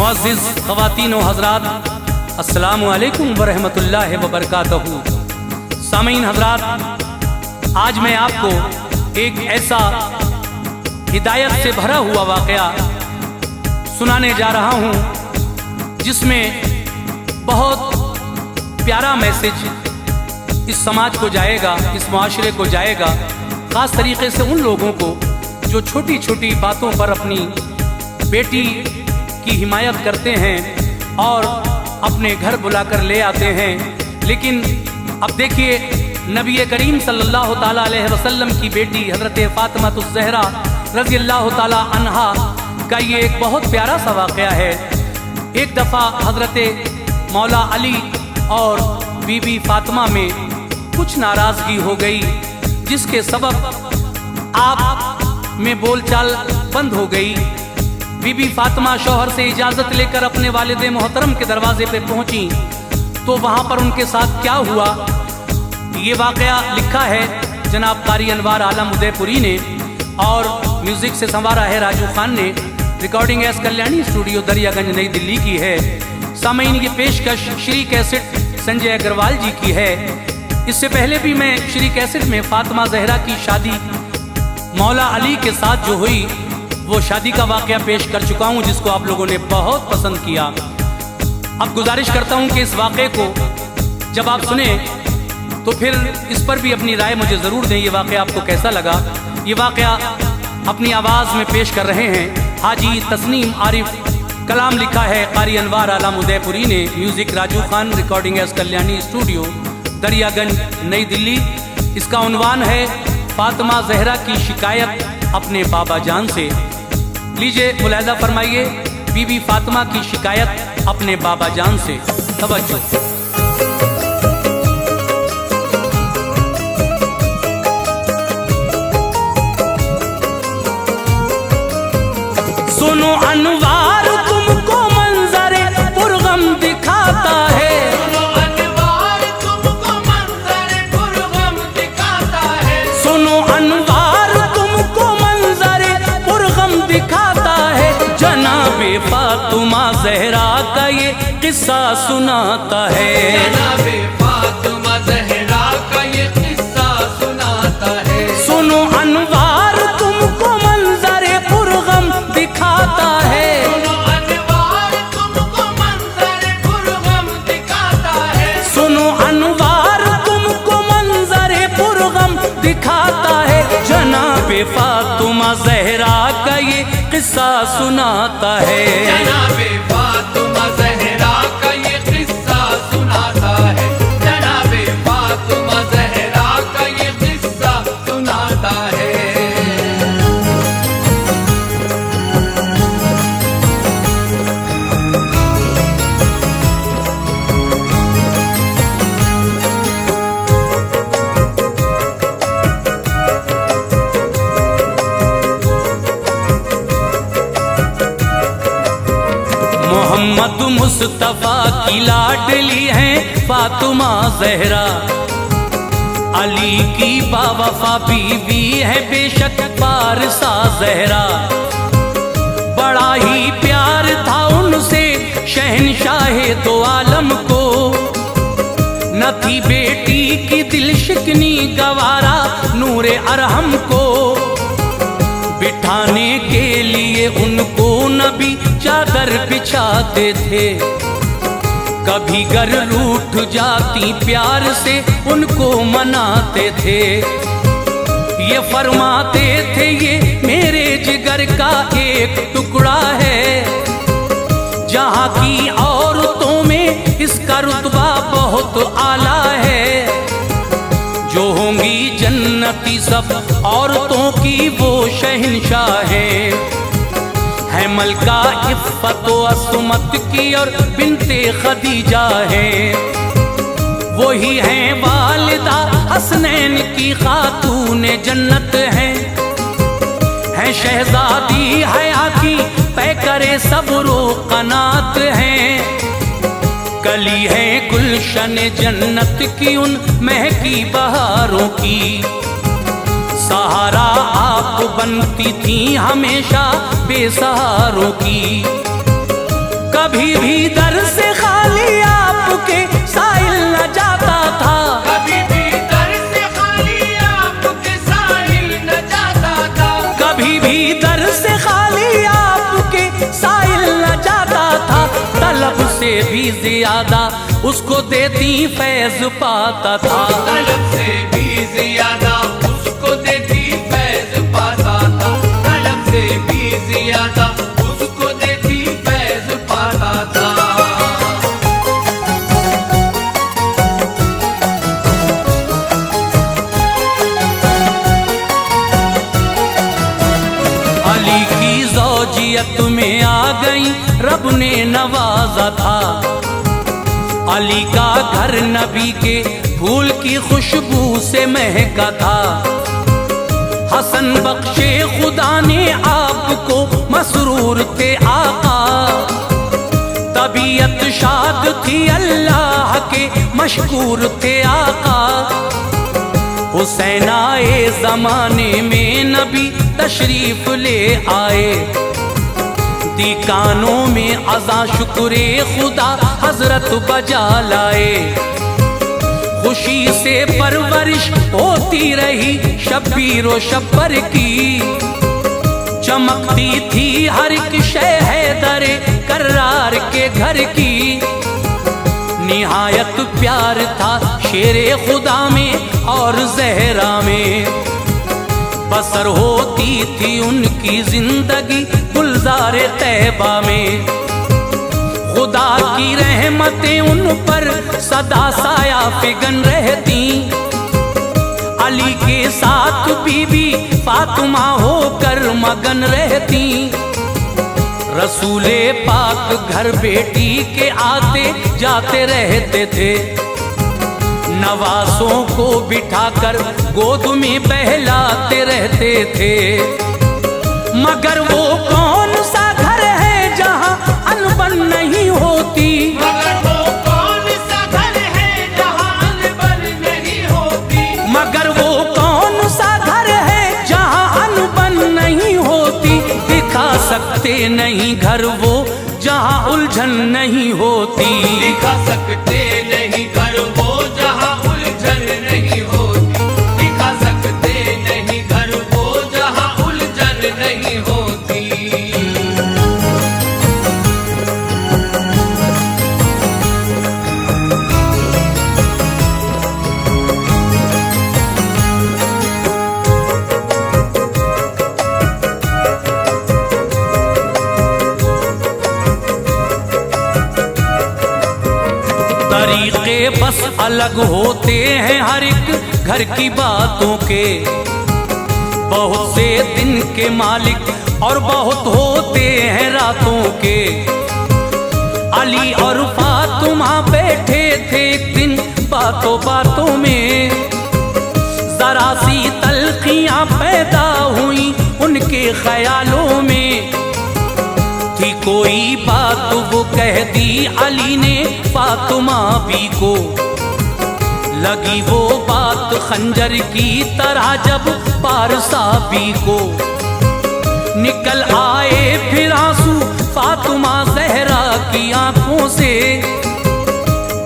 मुअज़्ज़िज़ ख़वातीन व हज़रात, अस्सलामु अलैकुम व रहमतुल्लाहि व बरकातहू। सामीन हज़रात, आज मैं आपको एक ऐसा हिदायत से भरा हुआ वाक़या सुनाने जा रहा हूँ जिसमें बहुत प्यारा मैसेज इस समाज को जाएगा, इस माशरे को जाएगा, ख़ास तरीक़े से उन लोगों को जो छोटी छोटी बातों पर अपनी बेटी की हिमायत करते हैं और अपने घर बुलाकर ले आते हैं। लेकिन अब देखिए, नबी करीम सल्लल्लाहु ताला अलैहि वसल्लम की बेटी हज़रत फ़ातिमा ज़हरा रज़ी अल्लाह ताला अन्हा का ये एक बहुत प्यारा सा वाक़या है। एक दफ़ा हज़रत मौला अली और बीबी फ़ातिमा में कुछ नाराज़गी हो गई, जिसके सबब आप में बोलचाल बंद हो गई। बीबी फ़ातिमा शौहर से इजाज़त लेकर अपने वालिद मोहतरम के दरवाजे पे पहुंची तो वहां पर उनके साथ क्या हुआ, ये वाक़या लिखा है जनाब कारी अनवार आलम उदयपुरी ने और म्यूज़िक से संवारा है राजू खान ने। Recording S Kalyani studio Daryaganj नई दिल्ली की है। सामीन, ये पेशकश श्री कैसेट संजय अग्रवाल जी की है। इससे पहले भी मैं श्री कैसेट में फ़ातिमा ज़हरा की शादी मौला अली के साथ जो हुई वो शादी का वाक़या पेश कर चुका हूँ, जिसको आप लोगों ने बहुत पसंद किया। अब गुजारिश करता हूँ कि इस वाक़े को जब आप सुने तो फिर इस पर भी अपनी राय मुझे ज़रूर दें। ये वाक़या आपको कैसा लगा? ये वाक़या अपनी आवाज़ में पेश कर रहे हैं हाजी तस्नीम आरिफ। कलाम लिखा है कारी अनवार आलम उदयपुरी ने, music Raju Khan, recording S Kalyani studio Daryaganj नई दिल्ली। इसका उन्वान है फ़ातिमा ज़हरा की शिकायत अपने बाबा जान से। लीजिए मुलाहिज़ा फरमाइए, बीबी फ़ातिमा की शिकायत अपने बाबा जान से। तवज्जो। सुनो अनवार तुमको मंजरे पुरगम दिखाता है, सुनो अनवार तुमको मंजरे पुरगम दिखाता है, सुनो अनवार तुमको मंजरे पुरगम दिखाता है। जनाबे फ़ातिमा ज़हरा का ये किस्सा सुनाता है, जनाबे फ़ातिमा ज़हरा का ये किस्सा सुनाता है। सुनो अनवार तुमको मंजरे पुरगम दिखाता है, सुनो अनवार तुमको मंजरे पुरगम दिखाता है, सुनो अनवार तुमको मंजरे पुरगम दिखाता है। जनाबे फ़ातिमा ज़हरा का ये किस्सा सुनाता है, जनाबे फ़ातिमा ज़हरा का ये किस्सा सुनाता है, जनाबे फ़ातिमा ज़हरा का ये किस्सा सुनाता है। मोहम्मद मुस्तफ़ा की लाडली है फ़ातिमा ज़हरा, अली की बावफ़ा बीवी है बेशक पारसा ज़हरा। बड़ा ही प्यार था उनसे शहनशाहे दो आलम को, न थी बेटी की दिल शिकनी गवारा नूरे अरहम को। बिठाने के लिए उनको नबी चादर बिछाते थे, कभी घर रूठ जाती प्यार से उनको मनाते थे। ये फरमाते थे ये मेरे जिगर का एक टुकड़ा है, जहाँ की औरतों में इसका रुतबा बहुत आला है। जो होंगी जन्नती सब औरतों की वो शहंशाह है मलका इफ़्फ़त व असमत की और बिन्ते खदीजा है। वही हैं वालिदा हसनैन की खातून जन्नत है शहजादी हया की पैकरे सब्रो कनात है। कली है गुलशन जन्नत की उन महकी बहारों की, सहारा आप बनती थी हमेशा बेसहारों की। कभी भी दर से खाली आपके साइल न जाता था, कभी भी दर से खाली आपके साहिल न जाता था, कभी भी दर से खाली आपके साइल न जाता था। तलब से भी ज्यादा उसको देती फैज पाता था, तलब से भी ज्यादा उसको देती फैज पाता था, तलब से भी ज्यादा उसको देती फैज पाता था। अली की ज़ौजियत में आ गई रब ने नवाजा था। अली का घर नबी के फूल की खुशबू से महका था। हसन बख्शे खुदा ने आपको मसरूर थे आका, तबीयत शाद थी अल्लाह के मशकूर थे आका। हुसैन आए जमाने में नबी तशरीफ ले आए, दी कानों में अज़ा शुक्रे खुदा हजरत बजा लाए। खुशी से परवरिश होती रही शब्बीर व शब्बर की, चमकती थी हर एक शय हैदरे कर्रार के घर की। निहायत प्यार था शेरे खुदा में और जहरा में, बसर होती थी उनकी जिंदगी गुलजार तैबा में। खुदा की रहमतें उन पर सदा साया फिगन रहती, अली के साथ बीबी फातिमा होकर मगन रहती। रसूले पाक घर बेटी के आते जाते रहते थे, नवासों को बिठाकर गोद में बहलाते रहते थे। मगर वो कौन सा घर है जहाँ अनबन नहीं होती, मगर वो कौन सा घर है जहाँ अनबन नहीं होती, मगर वो कौन सा घर है जहाँ अनबन नहीं होती। दिखा सकते नहीं घर वो जहाँ उलझन नहीं होती, दिखा सकते नहीं घर वो जहाँ उलझन नहीं होती, दिखा सकते नहीं घर वो जहाँ उलझन नहीं होती। तरीके बस अलग होते हैं हर एक घर की बातों के। बहुत से दिन के मालिक और बहुत होते हैं रातों के। अली और फातिमा बैठे थे एक दिन बातों बातों में, जरा सी तल्खियां पैदा हुई उनके ख्यालों में। थी कोई बात वो कह दी अली ने फातिमा भी को, लगी वो बात खंजर की तरह जब पारसा भी को। निकल आए फिर आंसू फातिमा जहरा की आंखों से,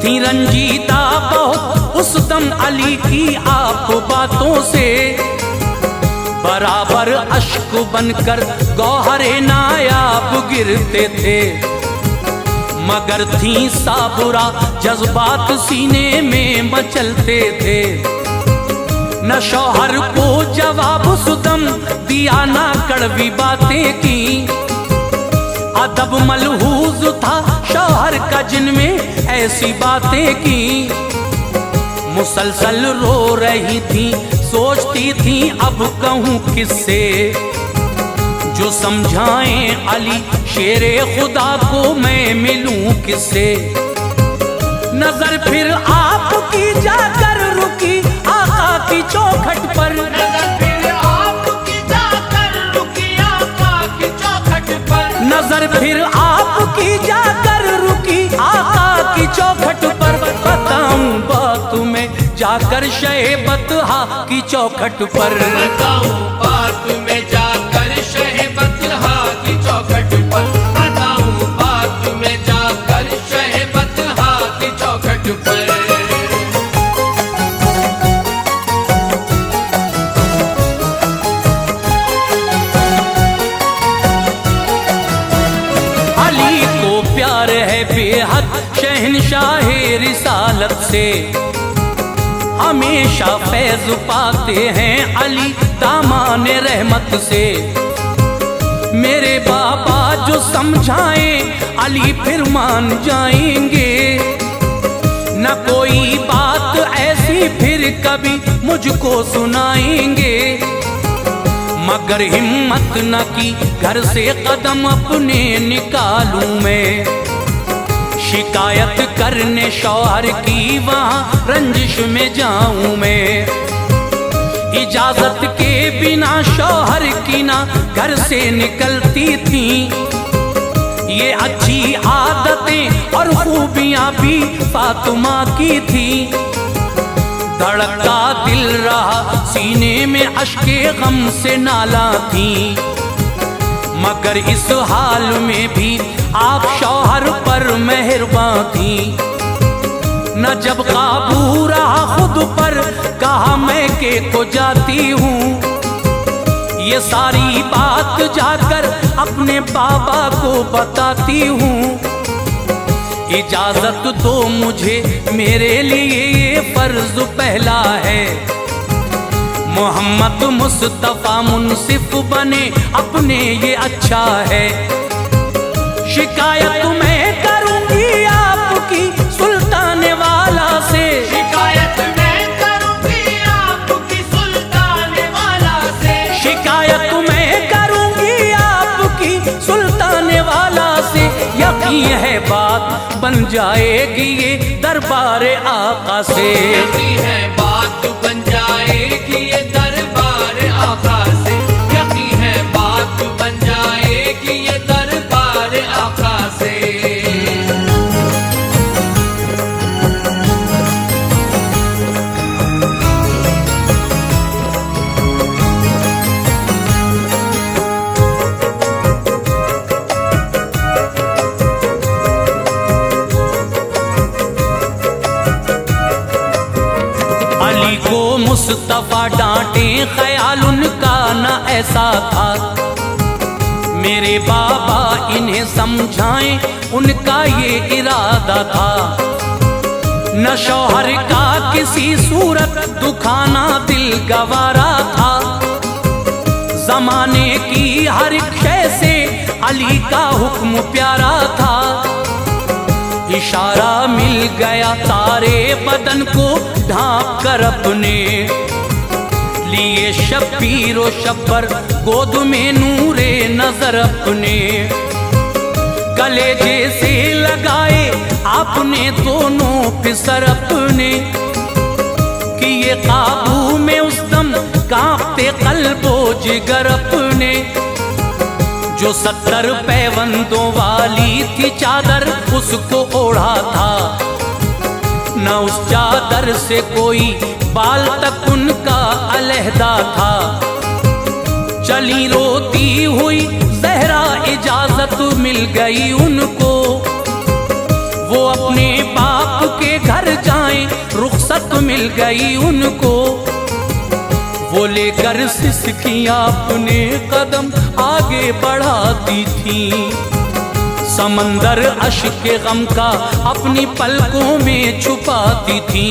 थी रंजीदा बहुत उस दम अली की आप बातों से। बराबर अश्क बनकर गौहरे नायाब गिरते थे, मगर थी साबुरा जज्बात सीने में मचलते थे। न शौहर को जवाब सुदम दिया ना कड़वी बातें की, अदब मलहूज था शौहर का जिनमें ऐसी बातें की। मुसलसल रो रही थी सोचती थी अब कहूँ किससे, जो समझाएं अली शेरे खुदा को मैं मिलूं किससे। नजर फिर आपकी जाकर रुकी आका की चौखट पर, नजर फिर आपकी जाकर रुकी आका की चौखट पर, नजर फिर आपकी जाकर रुकी आका की चौखट पर। बताऊं बात में जाकर शहबतहा की चौखट पर, बताऊं बात में जाकर शहबतहा की चौखट पर, बताऊं बात में रिसालत से हमेशा फैज पाते हैं अली दामान रहमत से। मेरे बाबा जो समझाएं अली फिर मान जाएंगे, न कोई बात ऐसी फिर कभी मुझको सुनाएंगे। मगर हिम्मत न की घर से कदम अपने निकालूं मैं, शिकायत करने शौहर की वहाँ रंजिश में जाऊं मैं। इजाजत के बिना शौहर की ना घर से निकलती थी, ये अच्छी आदतें और खूबियां भी फातिमा की थी। धड़कता दिल रहा सीने में अश्के गम से नाला थी, मगर इस हाल में भी आप शौहर पर मेहरबान थी। न जब काबू रहा खुद पर कहा मैं के को जाती हूँ, ये सारी बात जाकर अपने बाबा को बताती हूँ। इजाजत दो मुझे मेरे लिए ये फर्ज पहला है, मोहम्मद मुस्तफा मुनसिफ बने अपने ये अच्छा है। शिकायत मैं करूंगी आपकी सुल्तान वाला से, शिकायत मैं करूंगी आपकी सुल्तान वाला से, शिकायत मैं करूंगी आपकी सुल्तान वाला से। यकीन है बात बन जाएगी ये दरबार आका से, यकीन है बात बन जाएगी ये दरबार आका से, यकीन है बात बन जाएगी ये दरबार आका से। अली को मुस्तफा डांटे ख्याल उनका न ऐसा था, मेरे बाबा इन्हें समझाएं उनका ये इरादा था। न शौहर का किसी सूरत दुखाना दिल गवारा था, जमाने की हर शय से अली का हुक्म प्यारा था। इशारा मिल गया सारे बदन को ढांप कर अपने लिए, शब्बीर व शब्बर गोद में नूरे नजर अपने कलेजे से लगाए आपने दोनों फिसर अपने, कि ये काबू में उस दम कांपते कल्बो जिगर अपने। जो 70 पैबंदों वाली थी चादर उसको ओढ़ा था, न उस चादर से कोई बाल तक उनका अलहदा था। चली रोती हुई ज़हरा इजाजत मिल गई उनको, वो अपने बाप के घर जाएं रुखसत मिल गई उनको। वो लेकर सिसकियां अपने कदम आगे बढ़ाती थी, समंदर अश्क गम का अपनी पलकों में छुपाती थी।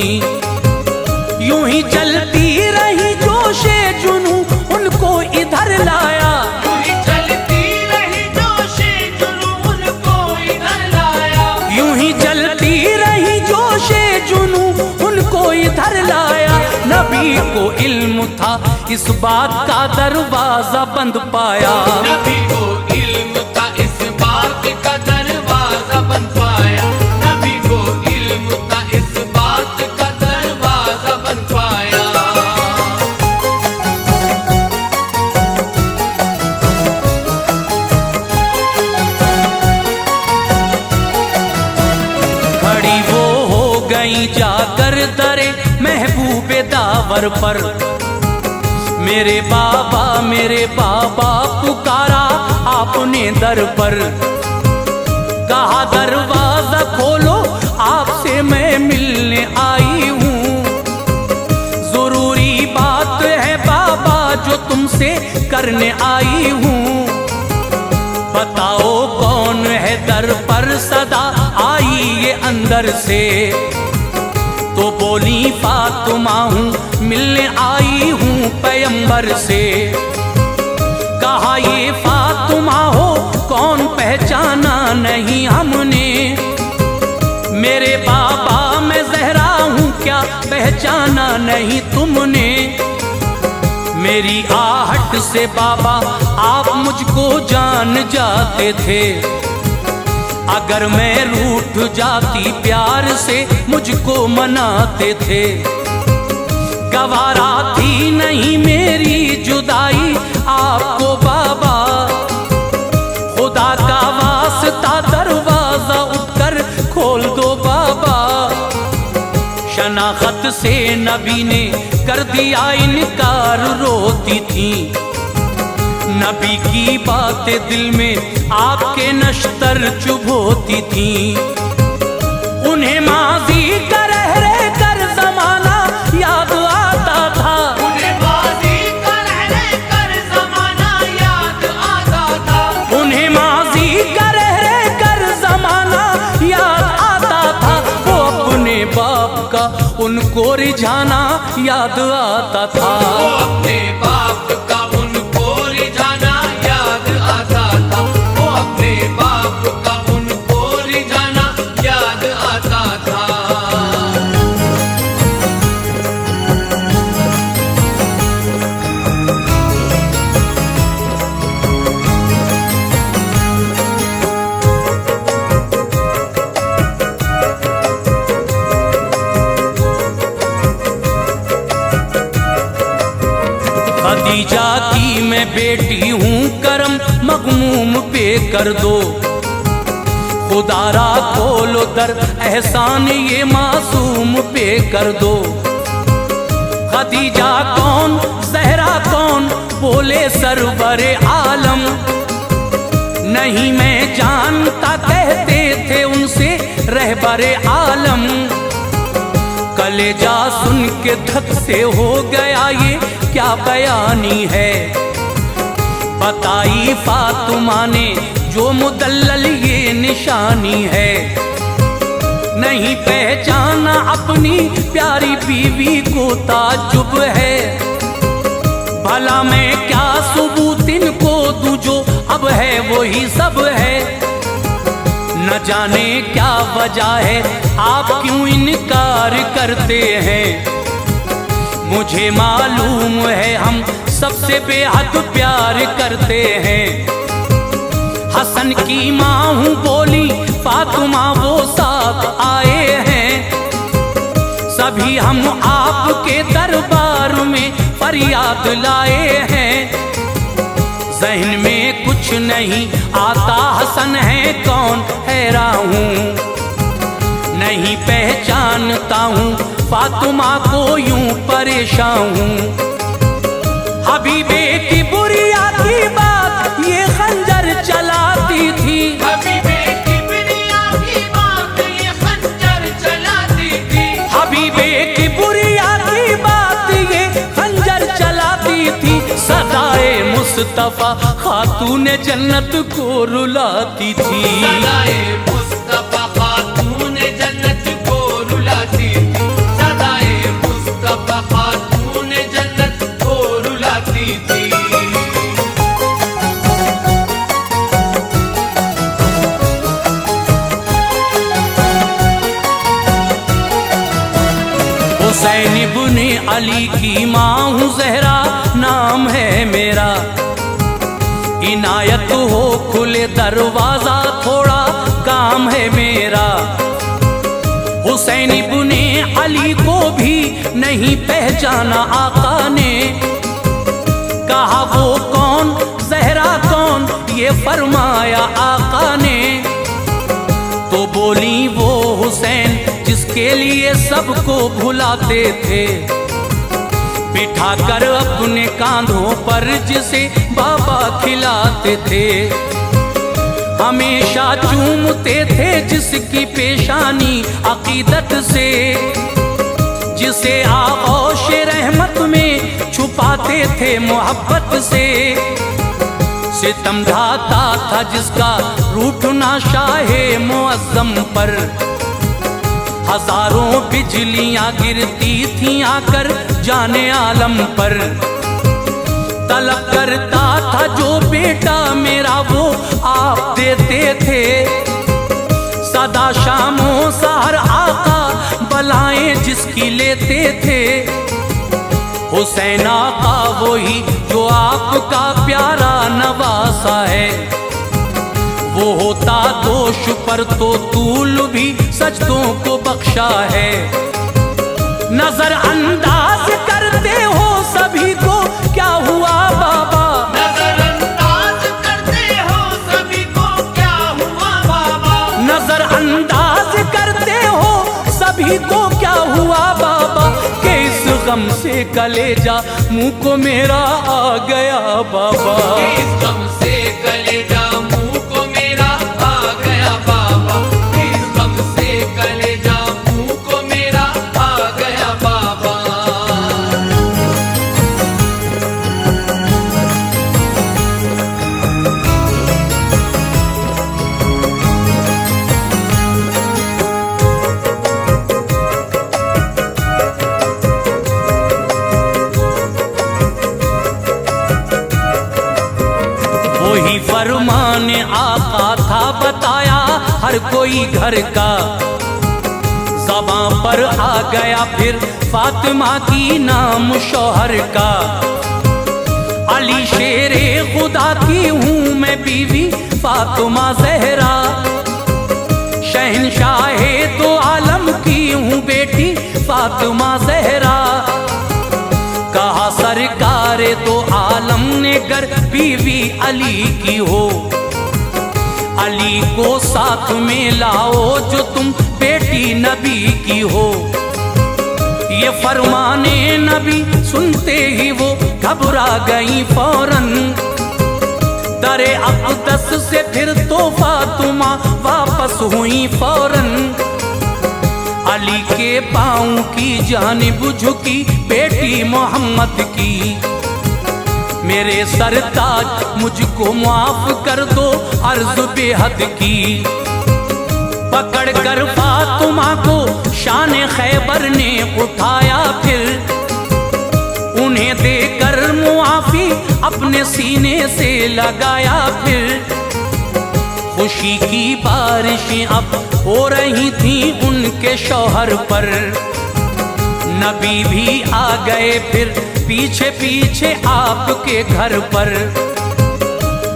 यूं ही चलती रही जोशे जुनू उनको इधर लाया, यूं ही चलती रही जोशे जुनू उनको इधर लाया, यूं ही चलती रही जोशे जुनू उनको इधर लाया। नबी को इल्म था इस बात का दरवाजा बंद पाया, नबी को इल्म था इस बात का दरवाजा बंद पाया, नबी को इल्म था इस बात का दरवाजा बंद पाया। खड़ी वो हो गई जाकर दरे महबूबे दावर पर। मेरे बाबा पुकारा आपने दर पर, कहा दरवाजा खोलो आपसे मैं मिलने आई हूँ। जरूरी बात है बाबा जो तुमसे करने आई हूँ। बताओ कौन है दर पर सदा आई ये ये अंदर से। तो बोली फातिमा हूँ मिलने आई हूँ पैगंबर से। कहा ये फातिमा हो कौन पहचाना नहीं हमने। मेरे बाबा मैं ज़हरा हूँ क्या पहचाना नहीं तुमने। मेरी आहट से बाबा आप मुझको जान जाते थे। अगर मैं रूठ जाती प्यार से मुझको मनाते थे। गवारा थी नहीं मेरी जुदाई आपको बाबा। खुदा का वास्ता दरवाजा उठकर खोल दो बाबा। शनाख्त से नबी ने कर दिया इनकार रोती थी। नबी की बातें दिल में आपके नश्तर चुभोती थी। उन्हें माजी का रह रह कर जमाना याद आता था। उन्हें माजी का रह रह कर जमाना याद आता था। उन्हें माजी का रह रह कर जमाना याद आता था। वो अपने बाप का उनको रिझाना याद आता था। वो अपने बाप का उनको रिझाना याद आता था। वो अपने बाप का उनको रिझाना याद आता था। खदीजा की मैं बेटी हूँ करम मगमूम पे कर दो। खुदारा खोलो दर एहसान ये मासूम पे कर दो। खदीजा कौन ज़हरा कौन बोले सरवरे आलम। नहीं मैं जानता कहते थे उनसे रहबरे आलम। कलेजा सुन के धक से हो गया ये क्या बयानी है। बताई फातिमा ने जो मुदल्लल ये निशानी है। नहीं पहचाना अपनी प्यारी बीवी को ताज्जुब है। भला मैं क्या सबूत इनको दूं जो अब है वही सब है। न जाने क्या वजह है आप क्यों इनकार करते हैं। मुझे मालूम है हम सबसे बेहद प्यार करते हैं। हसन की माँ हूँ बोली फातिमा वो साथ आए हैं। सभी हम आपके दरबार में फरियाद लाए हैं। ज़हन में कुछ नहीं आता हसन है कौन हैरान हूँ। नहीं पहचानता हूँ फातिमा को यूं परेशान हूँ। हबीबे की बुरिया की बात ये खंजर चलाती थी। हबीबे की बुरिया की बात ये खंजर चलाती थी। हबीबे की बुरिया की बात ये खंजर चलाती थी। सदाए मुस्तफा खातून जन्नत को रुलाती थी। सदाए मुस्तफा खातून जन्नत को रुलाती थी। सदाए मुस्तफा खातून जन्नत को रुलाती थी। हुसैन इब्ने अली की माँ हूँ ज़हरा नाम है मेरा। इनायत हो खुले दरवाजा थोड़ा काम है मेरा। हुसैन इब्ने अली को भी नहीं पहचाना आका ने। कहा वो कौन ज़हरा कौन ये फरमाया आका ने। तो बोली वो हुसैन जिसके लिए सबको भुलाते थे। बिठाकर अपने कांधों पर जिसे बाबा खिलाते थे। हमेशा चूमते थे जिसकी पेशानी अकीदत से। जिसे आगोश रहमत में छुपाते थे मोहब्बत से। सितम ढाता था जिसका रूठना शाहे मुअज़्ज़म पर। हजारों बिजलियां गिरती थीं आकर जाने आलम पर। तलब करता था जो बेटा मेरा वो आप देते थे, सदा शामों सहर आका बलाएं जिसकी लेते थे। हुसैन आका वही जो आपका प्यारा नवासा है, वो होता दोष पर तो तूल भी सजदों को बख्शा है। नजरअंदाज करते हो सभी को क्या हुआ बाबा, नजरअंदाज करते हो सभी को क्या हुआ बाबा, नजरअंदाज करते हो सभी को क्या हुआ बाबा, कि इस गम से कलेजा मुंह को मेरा आ गया बाबा। इस गम से कलेजा मुंह को मेरा आ गया बाबा, इस गम से कलेजा मुंह को मेरा आ गया बाबा। वही फरमान आका था बताया हर कोई घर का, ज़बां पर आ गया फिर फातिमा की नाम शौहर का। अली शेरे खुदा की हूँ मैं बीवी फातिमा ज़हरा, शहंशाहे दो आलम की हूँ बेटी फातिमा ज़हरा। कहा सरकार दो आलम ने गर बीवी अली की हो, अली को साथ में लाओ जो तुम बेटी नबी की हो। ये फरमाने नबी सुनते ही वो घबरा गई फौरन, दरे अक़दस से फिर तो फातिमा वापस हुई फौरन। अली के पाँव की जानिब झुकी बेटी मोहम्मद की, मेरे सरताज मुझको माफ कर दो अर्ज बेहद की। पकड़ कर फातिमा को शान खैबर ने उठाया फिर, उन्हें देकर मुआफी अपने सीने से लगाया फिर। खुशी की बारिशें अब हो रही थी उनके शौहर पर, नबी भी आ गए फिर पीछे पीछे आपके घर पर।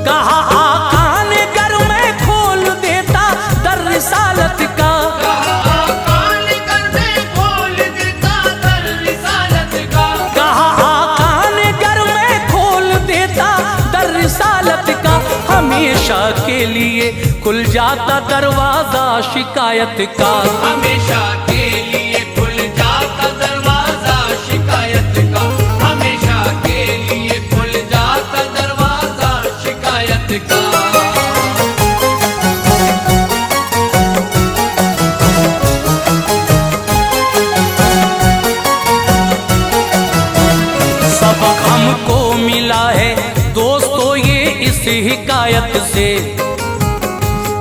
कहा आका ने घर में खोल देता दर रिसालत का, आका ने घर में खोल देता दर रिसालत का, कहा आका ने घर में खोल देता दर रिसालत का। हमेशा के लिए खुल जाता दरवाजा शिकायत का, हमेशा के लिए खुल जाता दरवाजा शिकायत का, हमेशा के लिए खुल जाता दरवाजा शिकायत का। सबक हमको मिला है दोस्तों ये इस हिकायत से,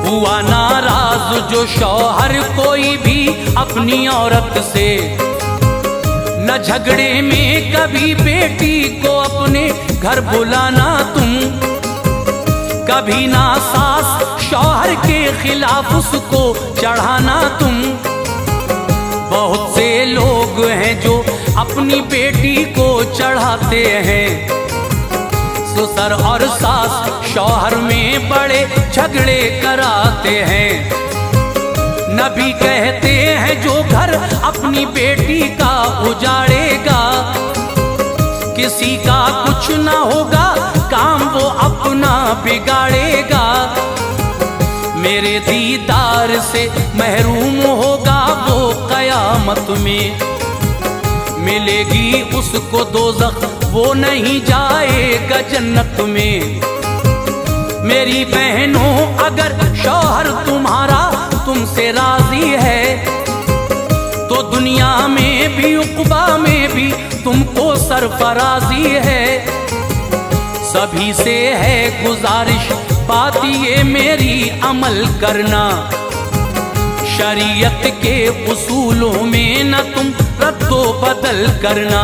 हुआ नाराज जो शौहर कोई भी अपनी औरत से। न झगड़े में कभी बेटी को अपने घर बुलाना तुम, कभी ना सास शौहर के खिलाफ उसको चढ़ाना तुम। बहुत से लोग हैं जो अपनी बेटी को चढ़ाते हैं, ससुर और सास शौहर में बड़े झगड़े कराते हैं। नबी कहते हैं जो घर अपनी बेटी का उजाड़ेगा, किसी का कुछ ना होगा काम वो अपना बिगाड़ेगा। मेरे दीदार से महरूम होगा वो कयामत में, मिलेगी उसको दोज़ख वो नहीं जाएगा जन्नत में। मेरी बहनों अगर शौहर तुम्हारा तुमसे राजी है, तो दुनिया में भी उक़बा में भी तुमको सरफराजी है। सभी से है गुजारिश बात ये मेरी अमल करना, शरीयत के उसूलों में न तुम रद्दो बदल करना।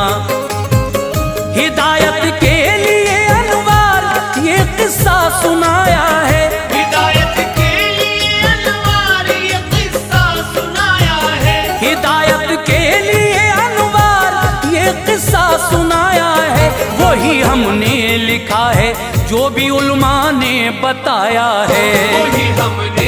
हिदायत के लिए अनवार ये किस्सा सुनाया है, हिदायत के लिए अनवार ये किस्सा सुनाया है, हिदायत के लिए अनवार ये किस्सा सुनाया है। वही हमने लिखा है जो भी उलमा ने बताया है। वही हमने